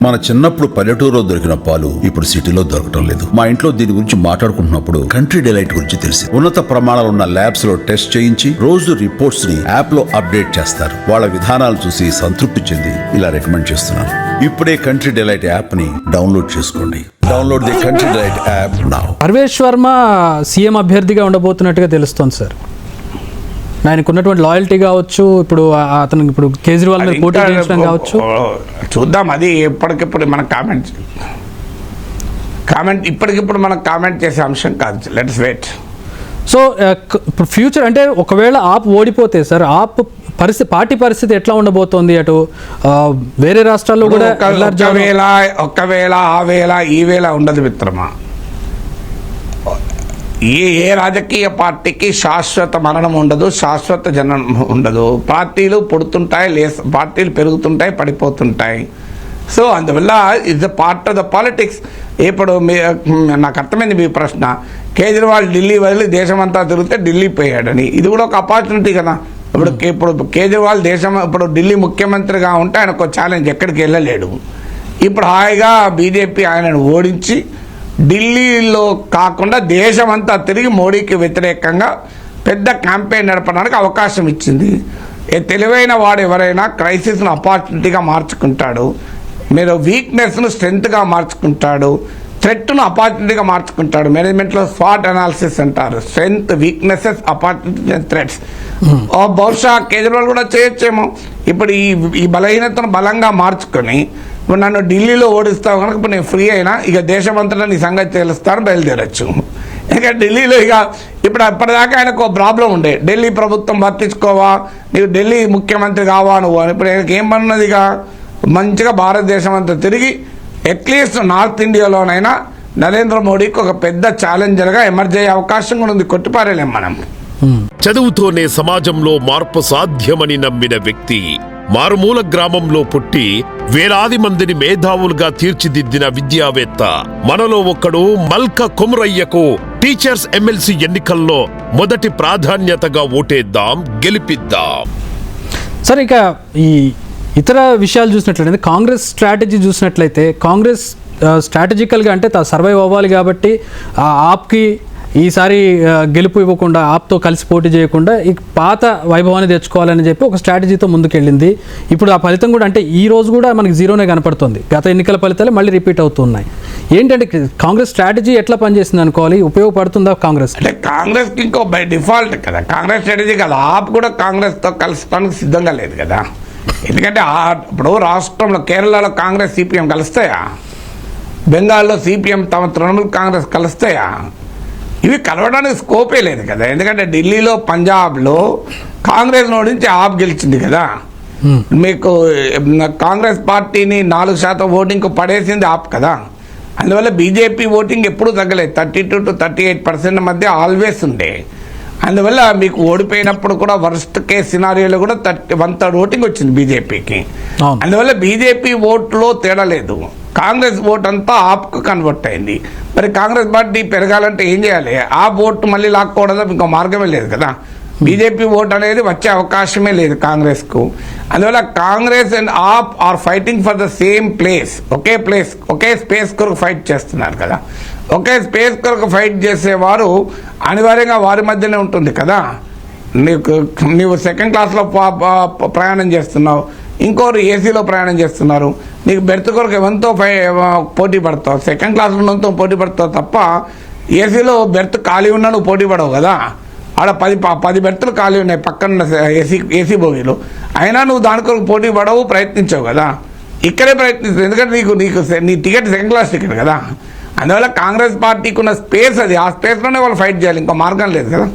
మన చిన్నప్పుడు పల్లెటూరులో దొరికిన పాలు ఇప్పుడు సిటీలో దొరకటం లేదు. మా ఇంట్లో దీని గురించి మాట్లాడుకుంటున్నప్పుడు కంట్రీ డిలైట్ గురించి తెలిసి ఉన్నత ప్రమాణాలు ఉన్న ల్యాబ్స్ లో టెస్ట్ చేయించి రోజు రిపోర్ట్స్ ని యాప్ లో అప్డేట్ చేస్తారు. వాళ్ళ విధానాలు చూసి సంతృప్తి చెంది ఇలా రికమెండ్ చేస్తున్నాను. ఇప్పుడే కంట్రీ డిలైట్ యాప్ ని డౌన్లోడ్ చేసుకోండి. Download the country delight app now. Parvesh Varma CM అభ్యర్థిగా ఉండబోతున్నట్టుగా తెలుస్తోంది సార్. ఆయనకు ఉన్నటువంటి లాయల్టీ కావచ్చు, ఇప్పుడు అతను ఇప్పుడు కేజ్రీవాల్ మీద పోటీ చేయించడం కావచ్చు, చూద్దాం. అది ఎప్పటికిప్పుడు మనకు కామెంట్ ఇప్పటికిప్పుడు మనకు కామెంట్ చేసే అంశం కాదు. Let's wait. సో ఇప్పుడు ఫ్యూచర్ అంటే ఒకవేళ ఆప్ ఓడిపోతే సార్, ఆప్ పరిస్థితి, పార్టీ పరిస్థితి ఎట్లా ఉండబోతోంది? అటు వేరే రాష్ట్రాల్లో కూడా ఒకవేళ ఆ వేళ ఈ వేళ ఉండదు మిత్రమా. ఏ రాజకీయ పార్టీకి శాశ్వత మరణం ఉండదు, శాశ్వత జనం ఉండదు. పార్టీలు పుడుతుంటాయి, పార్టీలు పెరుగుతుంటాయి, పడిపోతుంటాయి. సో అందువల్ల it's part of the politics. ఇప్పుడు నాకు అర్థమైంది మీ ప్రశ్న. కేజ్రీవాల్ ఢిల్లీ వదిలి దేశమంతా తిరిగితే ఢిల్లీ పోయాడని, ఇది కూడా ఒక ఆపర్చునిటీ కదా. ఇప్పుడు కేజ్రీవాల్ ఇప్పుడు ఢిల్లీ ముఖ్యమంత్రిగా ఉంటే ఆయనకు ఛాలెంజ్, ఎక్కడికి వెళ్ళలేడు. ఇప్పుడు హాయిగా బీజేపీ ఆయనను ఓడించి ఢిల్లీలో కాకుండా దేశమంతా తిరిగి మోడీకి వ్యతిరేకంగా పెద్ద క్యాంపెయిన్ నడపడానికి అవకాశం ఇచ్చింది. తెలివైన వాడు ఎవరైనా క్రైసిస్ను ఆపర్చునిటీగా మార్చుకుంటాడు, మీరు వీక్నెస్ను స్ట్రెంగ్త్గా మార్చుకుంటాడు, థ్రెట్ను ఆపర్చునిటీగా మార్చుకుంటాడు. మేనేజ్మెంట్లో స్వాట్ అనాలిసిస్ అంటారు, స్ట్రెంగ్త్, వీక్నెసెస్, ఆపర్చునిటీ, థ్రెట్స్. బహుశా కేజ్రీవాల్ కూడా చేయొచ్చేమో. ఇప్పుడు ఈ బలహీనతను బలంగా మార్చుకొని ఇప్పుడు నన్ను ఢిల్లీలో ఓడిస్తావు కనుక ఇప్పుడు నేను ఫ్రీ అయినా ఇక దేశమంతటా నీ సంగతి తెలుస్తాను, బయలుదేరచ్చు. ఇంకా ఢిల్లీలో ఇప్పుడు అప్పటిదాకా ఆయనకు ప్రాబ్లం ఉండే, ఢిల్లీ ప్రభుత్వం పట్టించుకోవా, నీకు ఢిల్లీ ముఖ్యమంత్రి కావా నువ్వు అని. ఇప్పుడు ఆయనకి ఏం పనున్నది? ఇక మంచిగా భారతదేశం అంతా తిరిగి అట్లీస్ట్ నార్త్ ఇండియాలోనైనా నరేంద్ర మోడీకి ఒక పెద్ద ఛాలెంజర్గా ఎమర్జ్ అయ్యే అవకాశం కూడా ఉంది. కొట్టిపారేలేం మనం. చదువుతోనే సమాజంలో మార్పు సాధ్యమని నమ్మిన వ్యక్తి, మారుమూల గ్రామంలో పుట్టి వేలాది మందిని మేధావులుగా తీర్చిదిద్దిన విద్యావేత్త, మనలో ఒక్కడు మల్క కొమురయ్యకు టీచర్స్ ఎమ్మెల్సీ ఎన్నికల్లో మొదటి ప్రాధాన్యతగా ఓటేద్దాం, గెలిపిద్దాం. సరే, ఇక ఈ ఇతర విషయాలు చూసినట్లయితే, కాంగ్రెస్ స్ట్రాటజీ చూసినట్లయితే, కాంగ్రెస్ స్ట్రాటజికల్గా అంటే సర్వైవ్ అవ్వాలి కాబట్టి ఆప్కి ఈసారి గెలుపు ఇవ్వకుండా, ఆప్తో కలిసి పోటీ చేయకుండా ఈ పాత వైభవాన్ని తెచ్చుకోవాలని చెప్పి ఒక స్ట్రాటజీతో ముందుకెళ్ళింది. ఇప్పుడు ఆ ఫలితం కూడా అంటే ఈ రోజు కూడా మనకి జీరోనే కనపడుతుంది. గత ఎన్నికల ఫలితాలు మళ్ళీ రిపీట్ అవుతున్నాయి. ఏంటంటే కాంగ్రెస్ స్ట్రాటజీ ఎట్లా పనిచేసింది అనుకోవాలి? ఉపయోగపడుతుందా కాంగ్రెస్? అంటే కాంగ్రెస్కి ఇంకో బై డిఫాల్ట్ కదా కాంగ్రెస్ స్ట్రాటజీ కదా. ఆప్ కూడా కాంగ్రెస్తో కలుసుకోవడానికి సిద్ధంగా లేదు కదా. ఎందుకంటే ఇప్పుడు రాష్ట్రంలో కేరళలో కాంగ్రెస్ సిపిఎం కలుస్తాయా? బెంగాల్లో సిపిఎం తమ తృణమూల్ కాంగ్రెస్ కలుస్తాయా? ఇవి కలవడానికి స్కోపే లేదు కదా. ఎందుకంటే ఢిల్లీలో, పంజాబ్లో కాంగ్రెస్ ఓడించి ఆప్ గెలిచింది కదా. మీకు కాంగ్రెస్ పార్టీని 4% ఓటింగ్కు పడేసింది ఆప్ కదా. అందువల్ల బీజేపీ ఓటింగ్ ఎప్పుడూ తగ్గలేదు, 32 to 38% మధ్య ఆల్వేస్ ఉండే. అందువల్ల మీకు ఓడిపోయినప్పుడు కూడా వర్స్ట్ కేస్ సినారియోలో కూడా 1/3 ఓటింగ్ వచ్చింది బీజేపీకి. అందువల్ల బీజేపీ ఓట్లో తేడా లేదు, కాంగ్రెస్ ఓట్ అంతా ఆప్కు కన్వర్ట్ అయింది. మరి కాంగ్రెస్ పార్టీ పెరగాలంటే ఏం చేయాలి? ఆ ఓటు మళ్ళీ లాక్కోవడం ఇంకో మార్గమే లేదు కదా. బీజేపీ ఓట్ అనేది వచ్చే అవకాశమే లేదు కాంగ్రెస్కు. అందువల్ల Congress and AAP are fighting for the same place, ఒకే స్పేస్ కొరకు ఫైట్ చేస్తున్నారు కదా. ఒకే స్పేస్ కొరకు ఫైట్ చేసేవారు అనివార్యంగా వారి మధ్యనే ఉంటుంది కదా. నీవు సెకండ్ క్లాస్లో ప్రయాణం చేస్తున్నావు, ఇంకోరు ఏసీలో ప్రయాణం చేస్తున్నారు. నీకు బెర్త్ కొరకు ఎవరితో పోటీ పడతావు? సెకండ్ క్లాస్లో ఉన్నంతో పోటీ పడతావు తప్ప ఏసీలో బెర్త్ ఖాళీ ఉన్నా నువ్వు పోటీ పడవు కదా. ఆడ 10 బెర్తులు ఖాళీ ఉన్నాయి పక్కన ఏసీ బోగీలు, అయినా నువ్వు దాని కొరకు పోటీ పడవు, ప్రయత్నించావు కదా. ఇక్కడే ప్రయత్నిస్తావు, ఎందుకంటే నీ టికెట్ సెకండ్ క్లాస్ టికెట్ కదా. అందువల్ల కాంగ్రెస్ పార్టీకి ఉన్న స్పేస్ అది, ఆ స్పేస్లోనే వాళ్ళు ఫైట్ చేయాలి, ఇంకో మార్గం లేదు కదా.